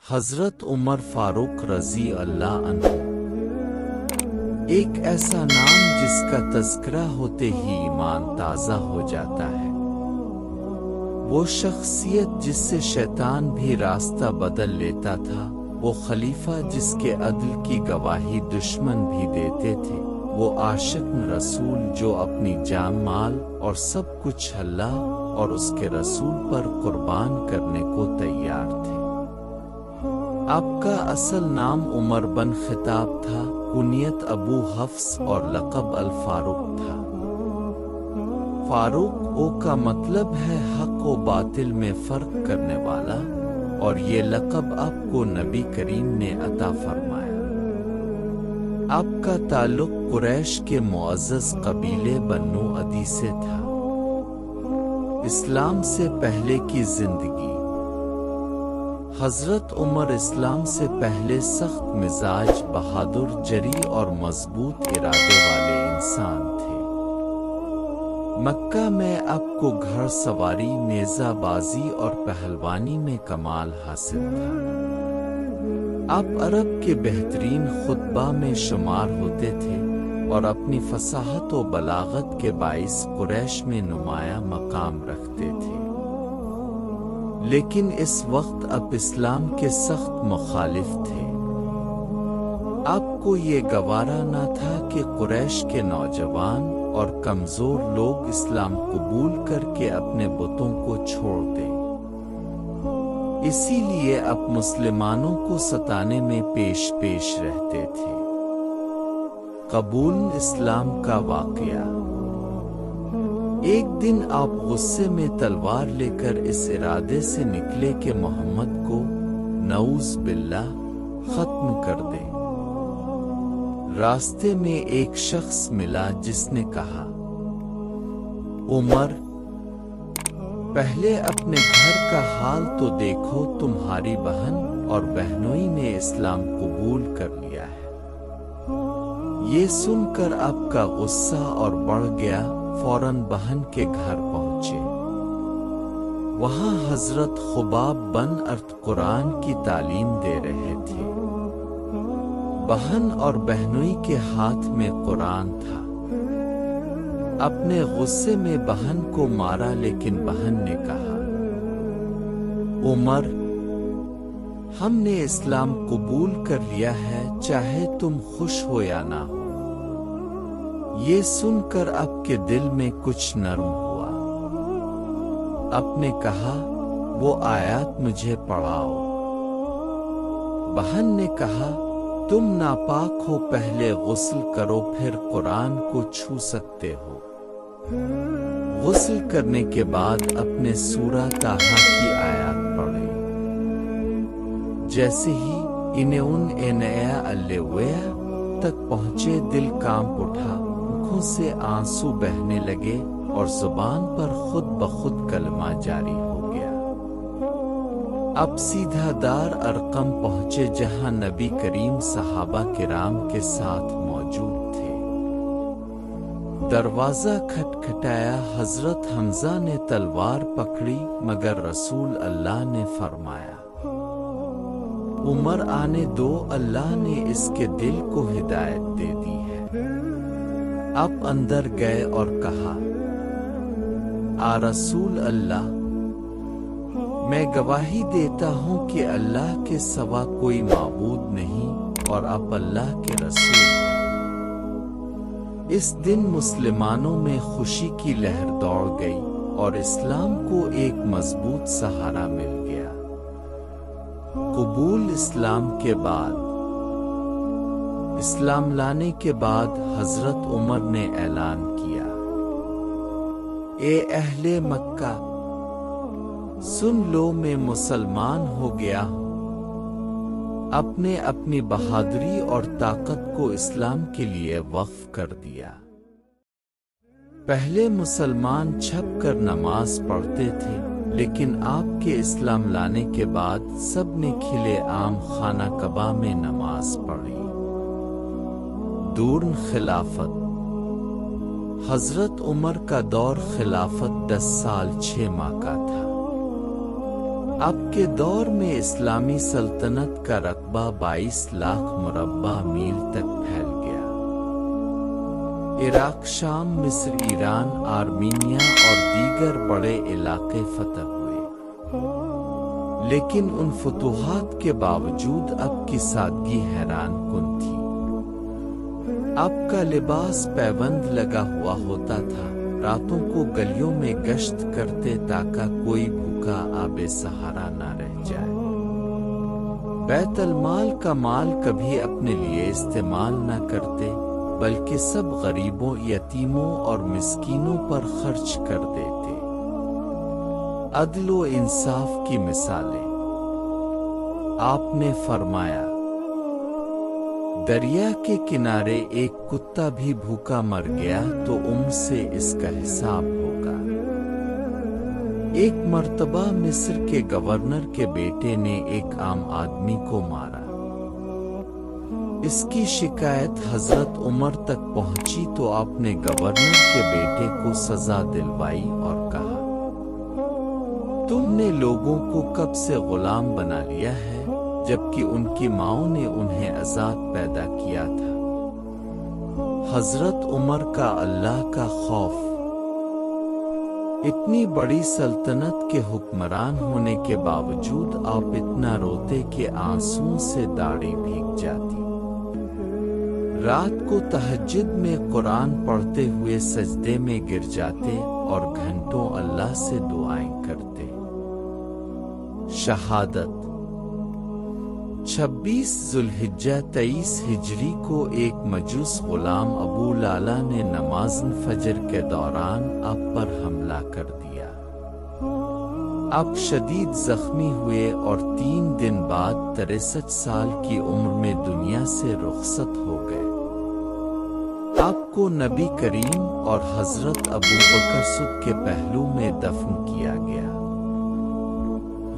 حضرت عمر فاروق رضی اللہ عنہ ایک ایسا نام جس کا تذکرہ ہوتے ہی ایمان تازہ ہو جاتا ہے۔ وہ شخصیت جس سے شیطان بھی راستہ بدل لیتا تھا، وہ خلیفہ جس کے عدل کی گواہی دشمن بھی دیتے تھے، وہ عاشق رسول جو اپنی جان مال اور سب کچھ اللہ اور اس کے رسول پر قربان کرنے کو تیار تھے۔ آپ کا اصل نام عمر بن خطاب تھا، کنیت ابو حفص اور لقب الفاروق تھا۔ فاروق او کا مطلب ہے حق و باطل میں فرق کرنے والا، اور یہ لقب آپ کو نبی کریم نے عطا فرمایا۔ آپ کا تعلق قریش کے معزز قبیلے بنو عدی سے تھا۔ اسلام سے پہلے کی زندگی۔ حضرت عمر اسلام سے پہلے سخت مزاج، بہادر، جری اور مضبوط ارادے والے انسان تھے۔ مکہ میں آپ کو گھڑ سواری، نیزہ بازی اور پہلوانی میں کمال حاصل تھا۔ آپ عرب کے بہترین خطبہ میں شمار ہوتے تھے اور اپنی فصاحت و بلاغت کے باعث قریش میں نمایاں مقام رکھتے تھے۔ لیکن اس وقت آپ اسلام کے سخت مخالف تھے۔ آپ کو یہ گوارا نہ تھا کہ قریش کے نوجوان اور کمزور لوگ اسلام قبول کر کے اپنے بتوں کو چھوڑ دیں۔ اسی لیے آپ مسلمانوں کو ستانے میں پیش رہتے تھے۔ قبول اسلام کا واقعہ۔ ایک دن آپ غصے میں تلوار لے کر اس ارادے سے نکلے کہ محمد کو نعوذ باللہ ختم کر دیں۔ راستے میں ایک شخص ملا جس نے کہا، عمر، پہلے اپنے گھر کا حال تو دیکھو، تمہاری بہن اور بہنوئی نے اسلام قبول کر لیا ہے۔ یہ سن کر آپ کا غصہ اور بڑھ گیا، فوراً بہن کے گھر پہنچے۔ وہاں حضرت خباب بن ارت قرآن کی تعلیم دے رہے تھے۔ بہن اور بہنوئی کے ہاتھ میں قرآن تھا۔ اپنے غصے میں بہن کو مارا، لیکن بہن نے کہا، عمر، ہم نے اسلام قبول کر لیا ہے، چاہے تم خوش ہو یا نہ ہو۔ یہ سن کر آپ کے دل میں کچھ نرم ہوا۔ آپ نے کہا، وہ آیات مجھے پڑھاؤ۔ بہن نے کہا، تم ناپاک ہو، پہلے غسل کرو، پھر قرآن کو چھو سکتے ہو۔ غسل کرنے کے بعد اپنے سورہ طٰہٰ کی آیات پڑھی۔ جیسے ہی تک پہنچے، دل کانپ اٹھا، آنکھوں سے آنسو بہنے لگے اور زبان پر خود بخود کلمہ جاری ہو گیا۔ اب سیدھا دار ارقم پہنچے، جہاں نبی کریم صحابہ کرام کے ساتھ موجود تھے۔ دروازہ کھٹکھٹایا، حضرت حمزہ نے تلوار پکڑی، مگر رسول اللہ نے فرمایا، عمر آنے دو، اللہ نے اس کے دل کو ہدایت دے دی ہے۔ آپ اندر گئے اور کہا، رسول اللہ، میں گواہی دیتا ہوں کہ اللہ کے سوا کوئی معبود نہیں، اور آپ اللہ کے رسول ہیں۔ اس دن مسلمانوں میں خوشی کی لہر دوڑ گئی اور اسلام کو ایک مضبوط سہارا مل گیا۔ قبول اسلام کے بعد۔ اسلام لانے کے بعد حضرت عمر نے اعلان کیا، اے اہل مکہ، سن لو، میں مسلمان ہو گیا ہوں۔ اپنی بہادری اور طاقت کو اسلام کے لیے وقف کر دیا۔ پہلے مسلمان چھپ کر نماز پڑھتے تھے، لیکن آپ کے اسلام لانے کے بعد سب نے کھلے عام خانہ کعبہ میں نماز پڑھی۔ دور خلافت۔ حضرت عمر کا دور خلافت 10 سال 6 ماہ کا تھا۔ اب کے دور میں اسلامی سلطنت کا رقبہ 22 لاکھ مربع میل تک پھیل گیا۔ عراق، شام، مصر، ایران، آرمینیا اور دیگر بڑے علاقے فتح ہوئے، لیکن ان فتوحات کے باوجود اب کی سادگی حیران کن تھی۔ اب کا لباس پیبند لگا ہوا ہوتا تھا، راتوں کو گلیوں میں گشت کرتے تاکہ کوئی بھوکا بے سہارا نہ رہ جائے۔ بیت المال کا مال کبھی اپنے لیے استعمال نہ کرتے، بلکہ سب غریبوں، یتیموں اور مسکینوں پر خرچ کر دیتے۔ عدل و انصاف کی مثالیں۔ آپ نے فرمایا، دریا کے کنارے ایک کتا بھی بھوکا مر گیا تو سے اس کا حساب ہوگا۔ ایک مرتبہ مصر کے گورنر کے بیٹے نے ایک عام آدمی کو مارا۔ اس کی شکایت حضرت عمر تک پہنچی تو آپ نے گورنر کے بیٹے کو سزا دلوائی اور کہا، تم نے لوگوں کو کب سے غلام بنا لیا ہے جبکہ ان کی ماؤں نے انہیں آزاد پیدا کیا تھا۔ حضرت عمر کا اللہ کا خوف۔ اتنی بڑی سلطنت کے حکمران ہونے کے باوجود آپ اتنا روتے کہ آنسوؤں سے داڑھی بھیگ جاتی۔ رات کو تہجد میں قرآن پڑھتے ہوئے سجدے میں گر جاتے اور گھنٹوں اللہ سے دعائیں کرتے۔ شہادت۔ 26 ذوالحجہ 23 ہجری کو ایک مجوس غلام ابو لالا نے نماز فجر کے دوران آپ پر حملہ کر دیا۔ آپ شدید زخمی ہوئے اور 3 دن بعد 63 سال کی عمر میں دنیا سے رخصت ہو گئے۔ آپ کو نبی کریم اور حضرت ابو بکر صدیق کے پہلو میں دفن کیا گیا۔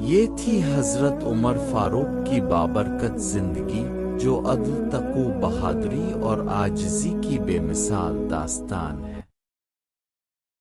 یہ تھی حضرت عمر فاروق کی بابرکت زندگی، جو عدل، تقوی، بہادری اور عاجزی کی بے مثال داستان ہے۔